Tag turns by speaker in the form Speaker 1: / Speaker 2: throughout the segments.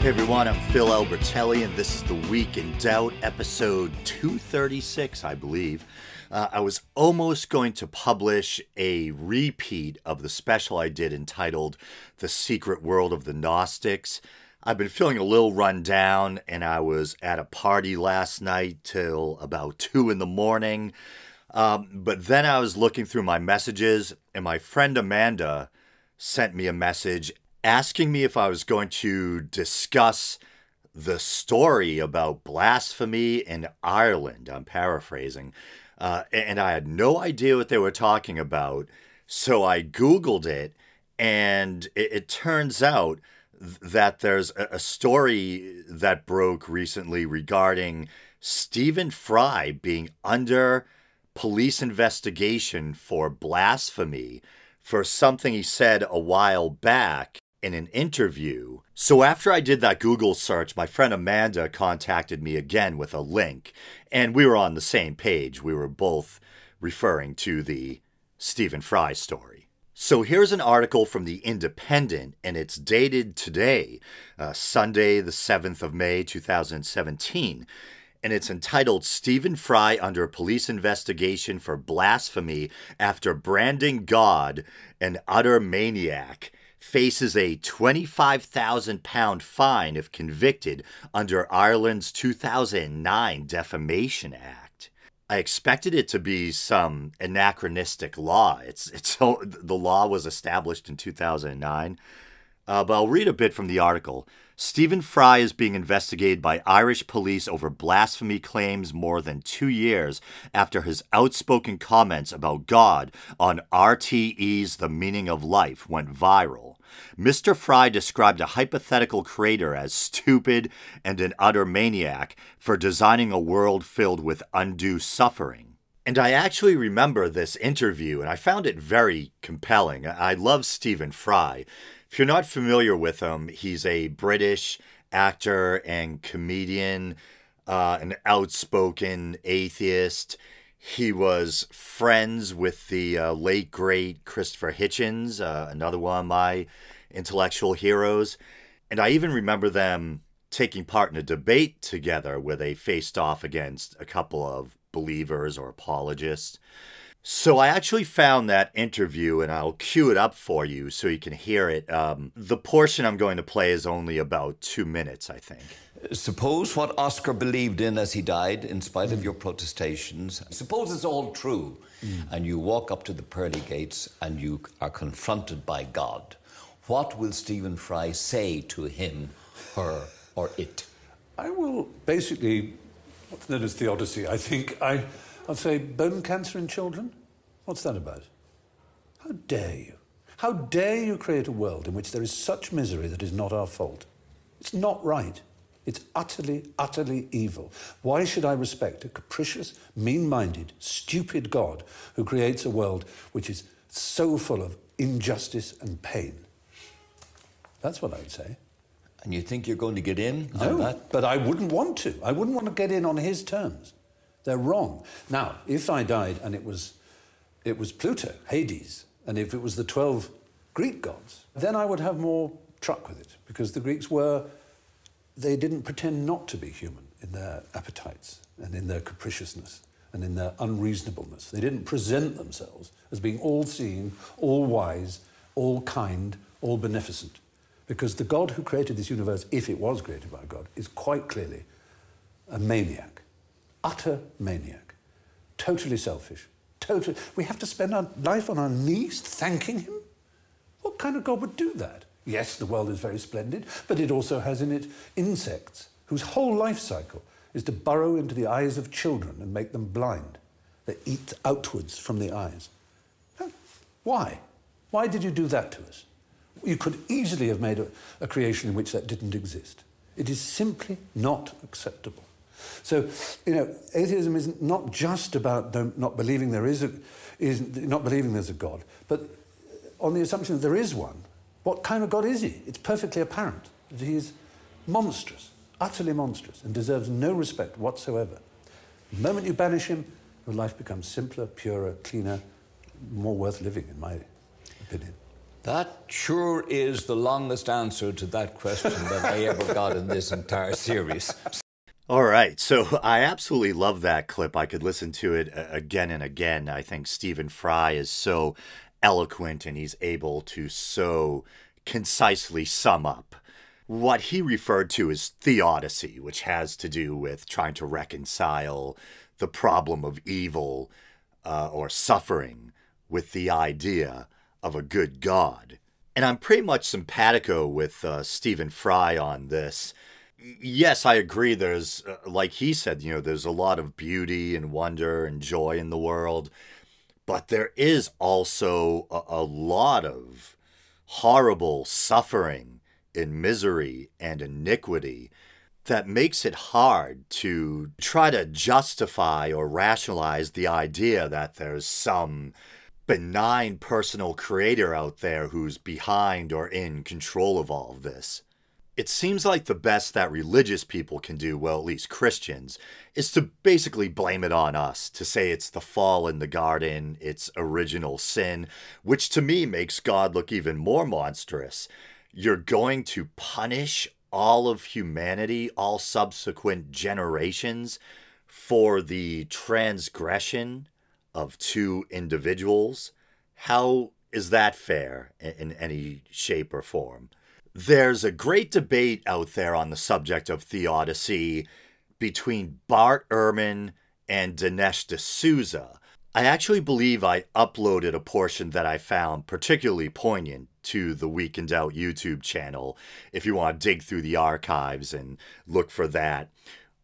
Speaker 1: Hey everyone, I'm Phil Albertelli, and this is The Week in Doubt, episode 236, I believe. I was almost going to publish a repeat of the special I did entitled The Secret World of the Gnostics. I've been feeling a little run down, and I was at a party last night till about 2 in the morning. But then I was looking through my messages, and my friend Amanda sent me a message asking me if I was going to discuss the story about blasphemy in Ireland. I'm paraphrasing. And I had no idea what they were talking about. So I Googled it, and it turns out that there's a story that broke recently regarding Stephen Fry being under police investigation for blasphemy for something he said a while back in an interview. So after I did that Google search, my friend Amanda contacted me again with a link, and we were on the same page. We were both referring to the Stephen Fry story. So here's an article from The Independent, and it's dated today, Sunday, the 7th of May, 2017. And it's entitled, Stephen Fry Under Police Investigation for Blasphemy After Branding God an Utter Maniac. Faces a £25,000 fine if convicted under Ireland's 2009 Defamation Act. I expected it to be some anachronistic law. The law was established in 2009. But I'll read a bit from the article. Stephen Fry is being investigated by Irish police over blasphemy claims more than 2 years after his outspoken comments about God on RTE's The Meaning of Life went viral. Mr. Fry described a hypothetical creator as stupid and an utter maniac for designing a world filled with undue suffering. And I actually remember this interview, and I found it very compelling. I love Stephen Fry. If you're not familiar with him, he's a British actor and comedian, an outspoken atheist. He was friends with the late, great Christopher Hitchens, another one of my intellectual heroes. And I even remember them taking part in a debate together where they faced off against a couple of believers or apologists. So I actually found that interview, and I'll cue it up for you so you can hear it. The portion I'm going to play is only about 2 minutes, I think.
Speaker 2: Suppose what Oscar believed in as he died, in spite of your protestations, suppose it's all true, and you walk up to the pearly gates and you are confronted by God. What will Stephen Fry say to him, her, or it?
Speaker 3: I will basically, what's known as Theodicy, I think. I'll say bone cancer in children? What's that about? How dare you? How dare you create a world in which there is such misery that is not our fault? It's not right. It's utterly, utterly evil. Why should I respect a capricious, mean-minded, stupid God who creates a world which is so full of injustice and pain? That's what I'd say.
Speaker 2: And you think you're going to get in on
Speaker 3: No,
Speaker 2: that?
Speaker 3: but I wouldn't want to. I wouldn't want to get in on his terms. They're wrong. Now, if I died and it was Pluto, Hades, and if it was the 12 Greek gods, then I would have more truck with it, because the Greeks they didn't pretend not to be human in their appetites and in their capriciousness and in their unreasonableness. They didn't present themselves as being all-seeing, all-wise, all-kind, all-beneficent, because the God who created this universe, if it was created by God, is quite clearly a maniac. Utter maniac, totally selfish, we have to spend our life on our knees thanking him? What kind of God would do that? Yes, the world is very splendid, but it also has in it insects whose whole life cycle is to burrow into the eyes of children and make them blind. They eat outwards from the eyes. Why? Why did you do that to us? You could easily have made a creation in which that didn't exist. It is simply not acceptable. So, atheism is not just about not believing there's a God, but on the assumption that there is one. What kind of God is he? It's perfectly apparent that he is monstrous, utterly monstrous, and deserves no respect whatsoever. The moment you banish him, your life becomes simpler, purer, cleaner, more worth living, in my opinion.
Speaker 2: That sure is the longest answer to that question that I ever got in this entire series.
Speaker 1: All right, so I absolutely love that clip. I could listen to it again and again. I think Stephen Fry is so eloquent and he's able to so concisely sum up what he referred to as Theodicy, which has to do with trying to reconcile the problem of evil or suffering with the idea of a good God. And I'm pretty much simpatico with Stephen Fry on this. Yes, I agree. There's, like he said, there's a lot of beauty and wonder and joy in the world. But there is also a lot of horrible suffering and misery and iniquity that makes it hard to try to justify or rationalize the idea that there's some benign personal creator out there who's behind or in control of all of this. It seems like the best that religious people can do, well, at least Christians, is to basically blame it on us, to say it's the fall in the garden, it's original sin, which to me makes God look even more monstrous. You're going to punish all of humanity, all subsequent generations, for the transgression of two individuals? How is that fair in any shape or form? There's a great debate out there on the subject of theodicy between Bart Ehrman and Dinesh D'Souza. I actually believe I uploaded a portion that I found particularly poignant to the Week in Doubt YouTube channel, if you want to dig through the archives and look for that.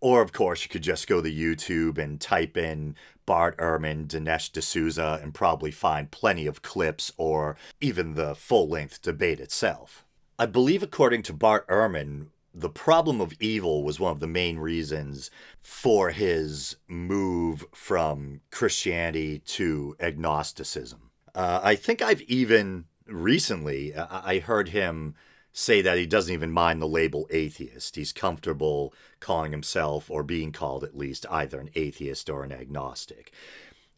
Speaker 1: Or, of course, you could just go to YouTube and type in Bart Ehrman, Dinesh D'Souza, and probably find plenty of clips or even the full-length debate itself. I believe, according to Bart Ehrman, the problem of evil was one of the main reasons for his move from Christianity to agnosticism. I think I've even recently, I heard him say that he doesn't even mind the label atheist. He's comfortable calling himself, or being called at least, either an atheist or an agnostic.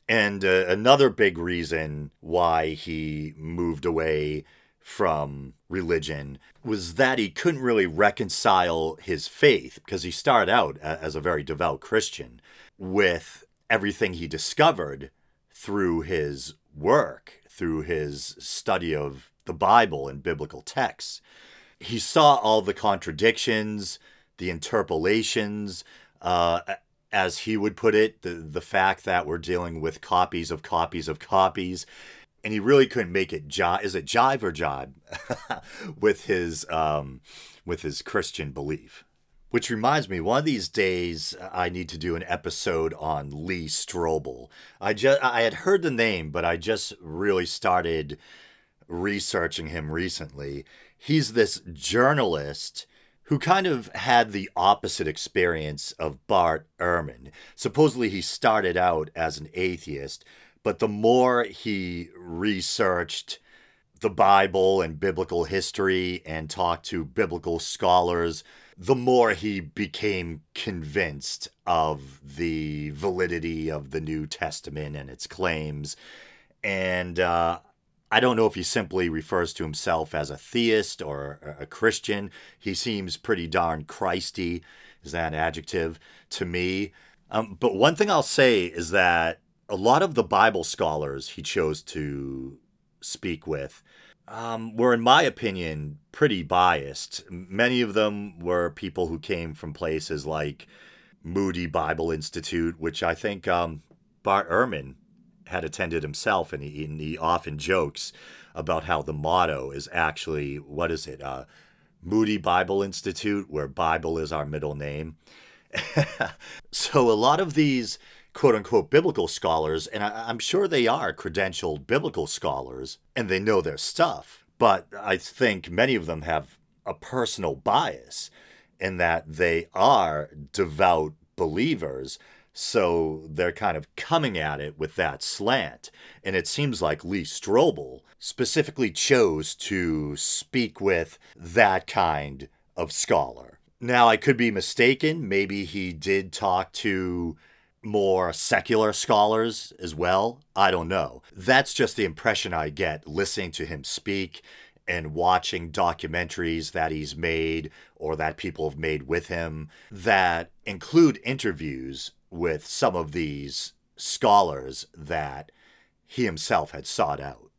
Speaker 1: And another big reason why he moved away from religion was that he couldn't really reconcile his faith, because he started out as a very devout Christian, with everything he discovered through his work, through his study of the Bible and biblical texts. He saw all the contradictions, the interpolations, as he would put it, the fact that we're dealing with copies of copies of copies. And he really couldn't make it jive. Is it jive or jibe with his Christian belief? Which reminds me, one of these days I need to do an episode on Lee Strobel. I had heard the name, but I just really started researching him recently. He's this journalist who kind of had the opposite experience of Bart Ehrman. Supposedly he started out as an atheist, but the more he researched the Bible and biblical history and talked to biblical scholars, the more he became convinced of the validity of the New Testament and its claims. And I don't know if he simply refers to himself as a theist or a Christian. He seems pretty darn Christy, is that an adjective, to me. But one thing I'll say is that a lot of the Bible scholars he chose to speak with were, in my opinion, pretty biased. Many of them were people who came from places like Moody Bible Institute, which I think Bart Ehrman had attended himself, and he often jokes about how the motto is actually, what is it, Moody Bible Institute, where Bible is our middle name. So a lot of these quote-unquote biblical scholars, and I'm sure they are credentialed biblical scholars, and they know their stuff, but I think many of them have a personal bias in that they are devout believers, so they're kind of coming at it with that slant. And it seems like Lee Strobel specifically chose to speak with that kind of scholar. Now, I could be mistaken. Maybe he did talk to more secular scholars as well. I don't know. That's just the impression I get listening to him speak and watching documentaries that he's made or that people have made with him that include interviews with some of these scholars that he himself had sought out.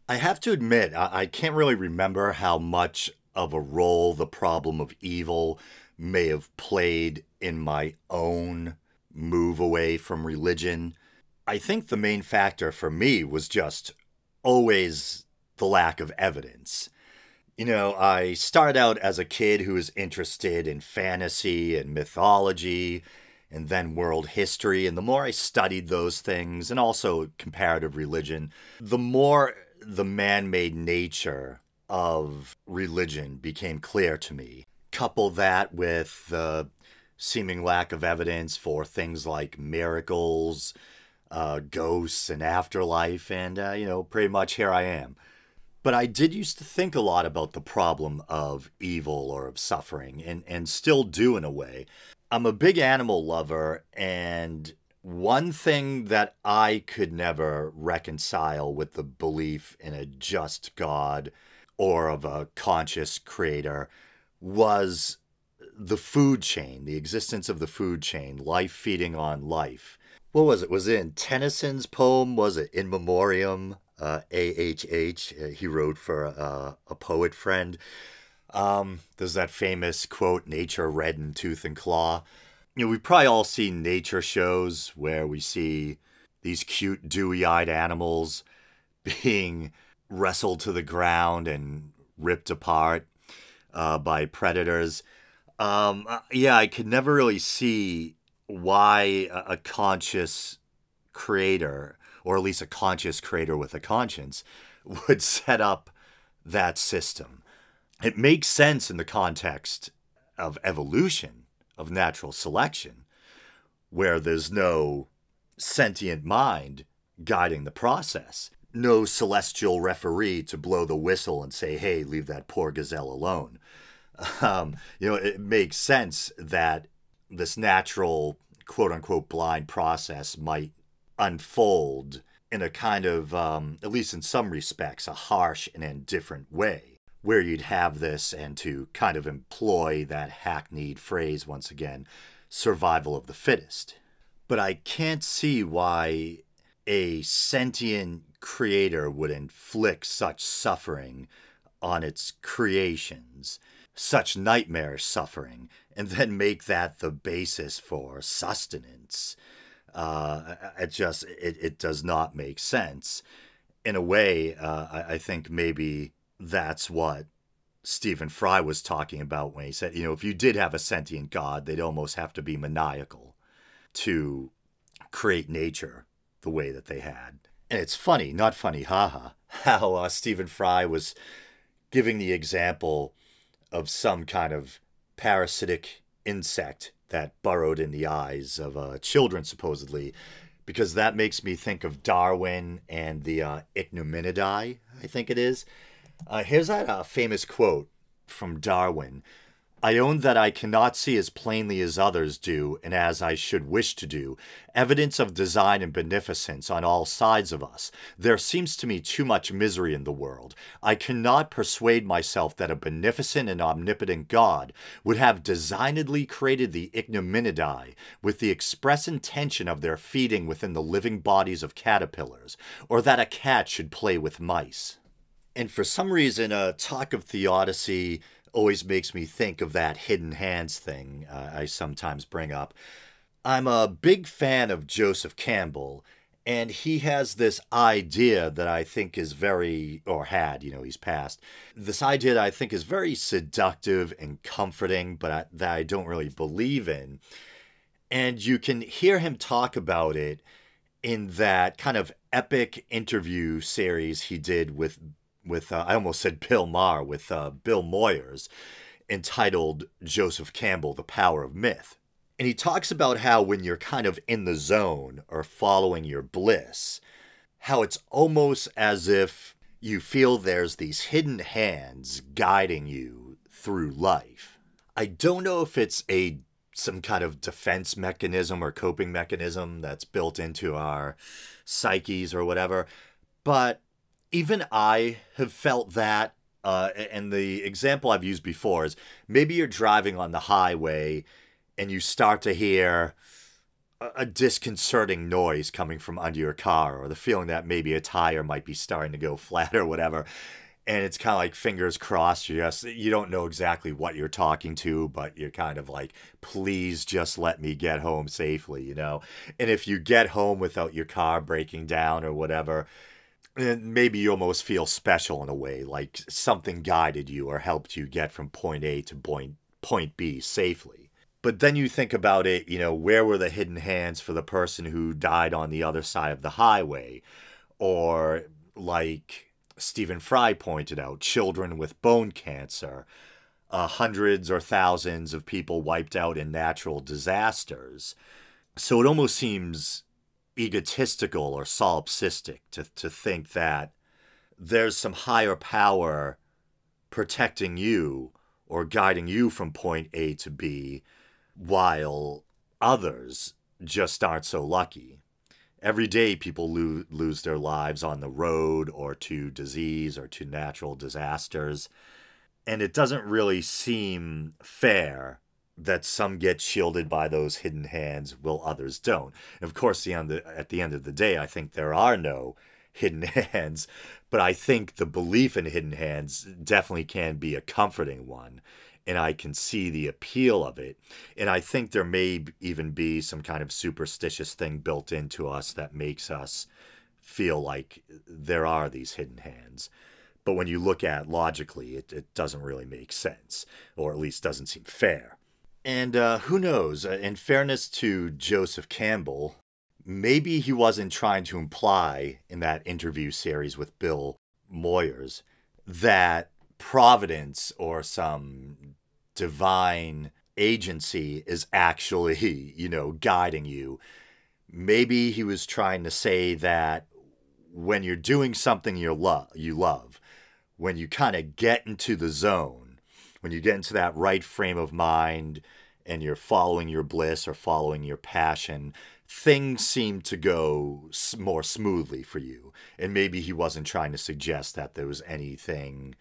Speaker 1: I have to admit, I can't really remember how much of a role the problem of evil may have played in my own move away from religion. I think the main factor for me was just always the lack of evidence. You know, I started out as a kid who was interested in fantasy and mythology and then world history. And the more I studied those things and also comparative religion, the more the man-made nature of religion became clear to me. Couple that with the seeming lack of evidence for things like miracles, ghosts, and afterlife, and, pretty much here I am. But I did used to think a lot about the problem of evil or of suffering, and still do in a way. I'm a big animal lover, and one thing that I could never reconcile with the belief in a just God or of a conscious creator was the food chain, the existence of the food chain, life feeding on life. What was it? Was it in Tennyson's poem? Was it In Memoriam? AHH, he wrote for a poet friend. There's that famous quote, nature red in tooth and claw. We've probably all seen nature shows where we see these cute, dewy-eyed animals being wrestled to the ground and ripped apart by predators. I could never really see why a conscious creator, or at least a conscious creator with a conscience, would set up that system. It makes sense in the context of evolution, of natural selection, where there's no sentient mind guiding the process, no celestial referee to blow the whistle and say, hey, leave that poor gazelle alone. It makes sense that this natural, quote-unquote, blind process might unfold in a kind of, at least in some respects, a harsh and indifferent way, where you'd have this, and to kind of employ that hackneyed phrase once again, survival of the fittest. But I can't see why a sentient creator would inflict such suffering on its creations, such nightmarish suffering, and then make that the basis for sustenance. It does not make sense. In a way, I think maybe that's what Stephen Fry was talking about when he said, if you did have a sentient God, they'd almost have to be maniacal to create nature the way that they had. And it's funny, not funny, haha, how Stephen Fry was giving the example of some kind of parasitic insect that burrowed in the eyes of children, supposedly, because that makes me think of Darwin and the Ichneumonidae, I think it is. Here's that famous quote from Darwin. I own that I cannot see as plainly as others do, and as I should wish to do, evidence of design and beneficence on all sides of us. There seems to me too much misery in the world. I cannot persuade myself that a beneficent and omnipotent God would have designedly created the Ichneumonidae with the express intention of their feeding within the living bodies of caterpillars, or that a cat should play with mice. And for some reason, talk of Theodicy always makes me think of that hidden hands thing I sometimes bring up. I'm a big fan of Joseph Campbell, and he has this idea that I think is very, or had, he's passed, this idea that I think is very seductive and comforting, but that I don't really believe in. And you can hear him talk about it in that kind of epic interview series he did with I almost said Bill Maher, with Bill Moyers, entitled Joseph Campbell, The Power of Myth. And he talks about how when you're kind of in the zone or following your bliss, how it's almost as if you feel there's these hidden hands guiding you through life. I don't know if it's a some kind of defense mechanism or coping mechanism that's built into our psyches or whatever. But even I have felt that. And the example I've used before is maybe you're driving on the highway and you start to hear a disconcerting noise coming from under your car, or the feeling that maybe a tire might be starting to go flat or whatever. And it's kind of like fingers crossed. You don't know exactly what you're talking to, but you're kind of like, please just let me get home safely, you know? And if you get home without your car breaking down or whatever, maybe you almost feel special in a way, like something guided you or helped you get from point A to point B safely. But then you think about it, you know, where were the hidden hands for the person who died on the other side of the highway? Or like Stephen Fry pointed out, children with bone cancer, hundreds or thousands of people wiped out in natural disasters. So it almost seems egotistical or solipsistic to think that there's some higher power protecting you or guiding you from point A to B, while others just aren't so lucky. Every day people lose their lives on the road or to disease or to natural disasters. And it doesn't really seem fair that some get shielded by those hidden hands while others don't. And of course, at the end of the day, I think there are no hidden hands. But I think the belief in hidden hands definitely can be a comforting one. And I can see the appeal of it. And I think there may even be some kind of superstitious thing built into us that makes us feel like there are these hidden hands. But when you look at it logically, it doesn't really make sense, or at least doesn't seem fair. And who knows, in fairness to Joseph Campbell, maybe he wasn't trying to imply in that interview series with Bill Moyers that providence or some divine agency is actually, you know, guiding you. Maybe he was trying to say that when you're doing something you love, when you kind of get into the zone, when you get into that right frame of mind and you're following your bliss or following your passion, things seem to go more smoothly for you. And maybe he wasn't trying to suggest that there was anything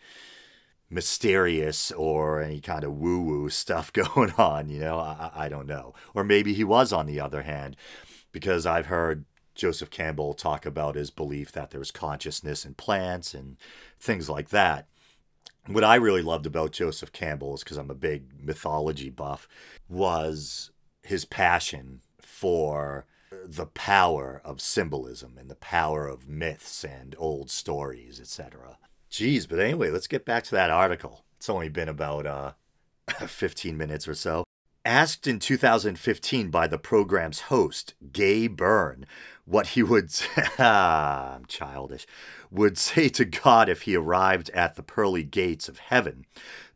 Speaker 1: mysterious or any kind of woo-woo stuff going on, you know, I don't know. Or maybe he was, on the other hand, because I've heard Joseph Campbell talk about his belief that there's consciousness in plants and things like that. What I really loved about Joseph Campbell, is because I'm a big mythology buff, was his passion for the power of symbolism and the power of myths and old stories, etc. Geez, but anyway, let's get back to that article. It's only been about 15 minutes or so. Asked in 2015 by the program's host, Gay Byrne, what he would I'm childish, would say to God if he arrived at the pearly gates of heaven,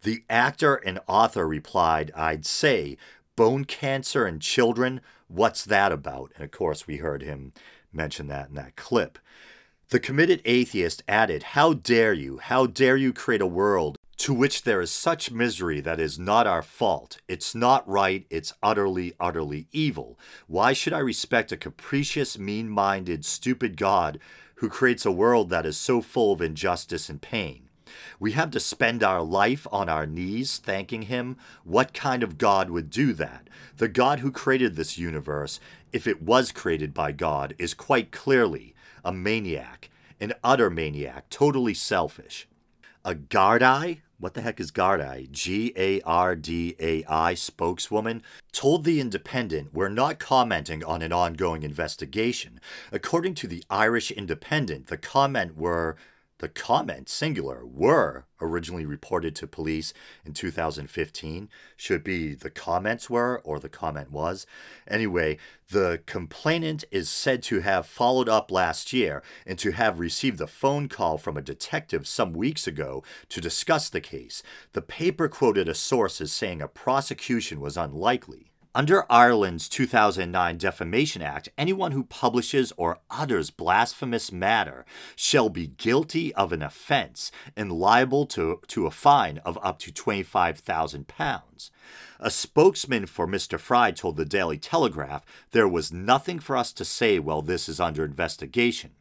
Speaker 1: the actor and author replied, "I'd say, bone cancer in children, what's that about?" And of course, we heard him mention that in that clip. The committed atheist added, how dare you create a world to which there is such misery that is not our fault. It's not right. It's utterly, utterly evil. Why should I respect a capricious, mean-minded, stupid God who creates a world that is so full of injustice and pain? We have to spend our life on our knees thanking him. What kind of God would do that? The God who created this universe, if it was created by God, is quite clearly a maniac, an utter maniac, totally selfish. A Gardai, what the heck is Gardai? Gardai spokeswoman told The Independent, "We're not commenting on an ongoing investigation." According to the Irish Independent, the comments, singular, were originally reported to police in 2015. Should be the comments were or the comment was. Anyway, the complainant is said to have followed up last year and to have received a phone call from a detective some weeks ago to discuss the case. The paper quoted a source as saying a prosecution was unlikely. Under Ireland's 2009 Defamation Act, anyone who publishes or utters blasphemous matter shall be guilty of an offence and liable to a fine of up to £25,000. A spokesman for Mr. Fry told the Daily Telegraph, "There was nothing for us to say while this is under investigation."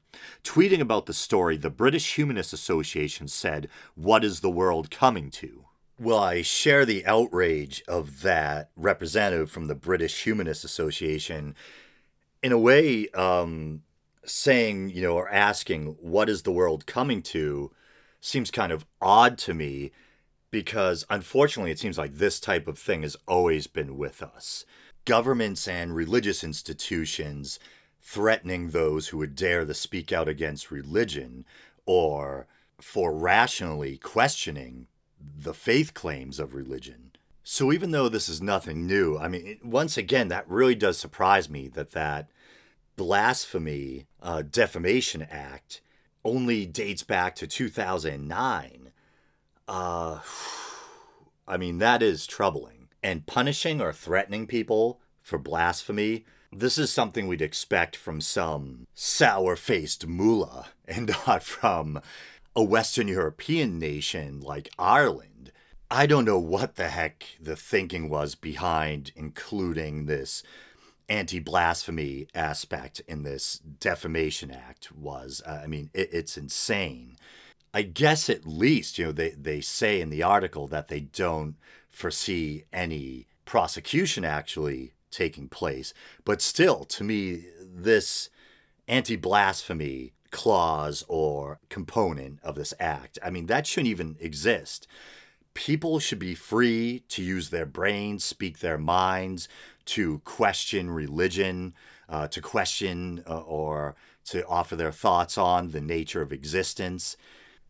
Speaker 1: Tweeting about the story, the British Humanist Association said, "What is the world coming to?" Well, I share the outrage of that representative from the British Humanist Association. In a way, saying, or asking, what is the world coming to, seems kind of odd to me, because unfortunately it seems like this type of thing has always been with us. Governments and religious institutions threatening those who would dare to speak out against religion, or for rationally questioning the faith claims of religion. So even though this is nothing new, I mean, once again, that really does surprise me that Blasphemy Defamation Act only dates back to 2009. I mean, that is troubling. And punishing or threatening people for blasphemy, this is something we'd expect from some sour-faced mullah and not from a Western European nation like Ireland. I don't know what the heck the thinking was behind including this anti-blasphemy aspect in this Defamation Act was. I mean, it's insane. I guess at least, they say in the article that they don't foresee any prosecution actually taking place. But still, to me, this anti-blasphemy clause or component of this act, I mean, that shouldn't even exist. People should be free to use their brains, speak their minds, to question religion, to question or to offer their thoughts on the nature of existence,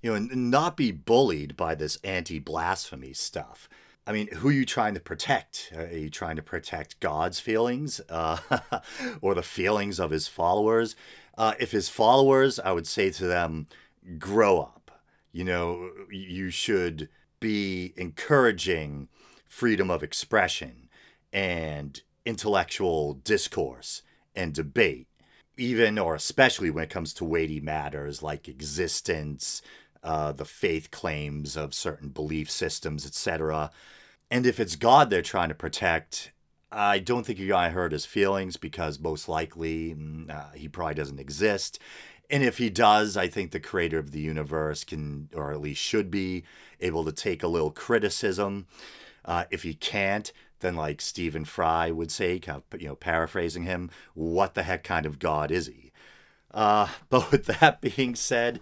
Speaker 1: and not be bullied by this anti-blasphemy stuff. I mean, who are you trying to protect? Are you trying to protect God's feelings or the feelings of his followers? If his followers, I would say to them, grow up. You should be encouraging freedom of expression and intellectual discourse and debate, even or especially when it comes to weighty matters like existence, the faith claims of certain belief systems, etc. And if it's God they're trying to protect, I don't think you're going to hurt his feelings because most likely he probably doesn't exist. And if he does, I think the creator of the universe can, or at least should be, able to take a little criticism. If he can't, then like Stephen Fry would say, paraphrasing him, what the heck kind of God is he? But with that being said,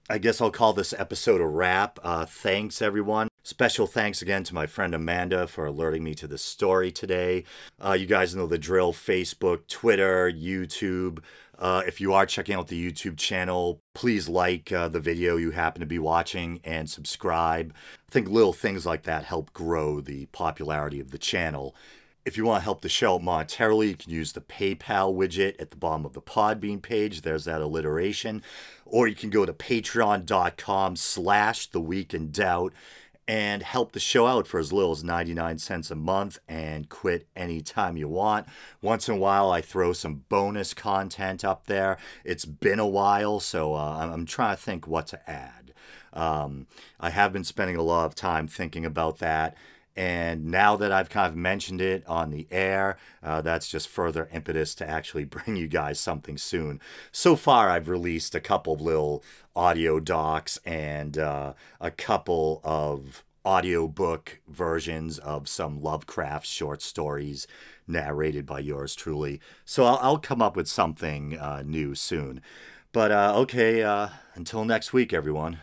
Speaker 1: I guess I'll call this episode a wrap. Thanks, everyone. Special thanks again to my friend Amanda for alerting me to this story today. You guys know the drill: Facebook, Twitter, YouTube. If you are checking out the YouTube channel, please like the video you happen to be watching and subscribe. I think little things like that help grow the popularity of the channel. If you want to help the show monetarily, you can use the PayPal widget at the bottom of the Podbean page. There's that alliteration. Or you can go to patreon.com/theweekindoubt and help the show out for as little as 99 cents a month and quit anytime you want. Once in a while, I throw some bonus content up there. It's been a while, so I'm trying to think what to add. I have been spending a lot of time thinking about that. And now that I've kind of mentioned it on the air, that's just further impetus to actually bring you guys something soon. So far, I've released a couple of little audio docs and a couple of audiobook versions of some Lovecraft short stories narrated by yours truly. So I'll come up with something new soon. But okay, until next week, everyone.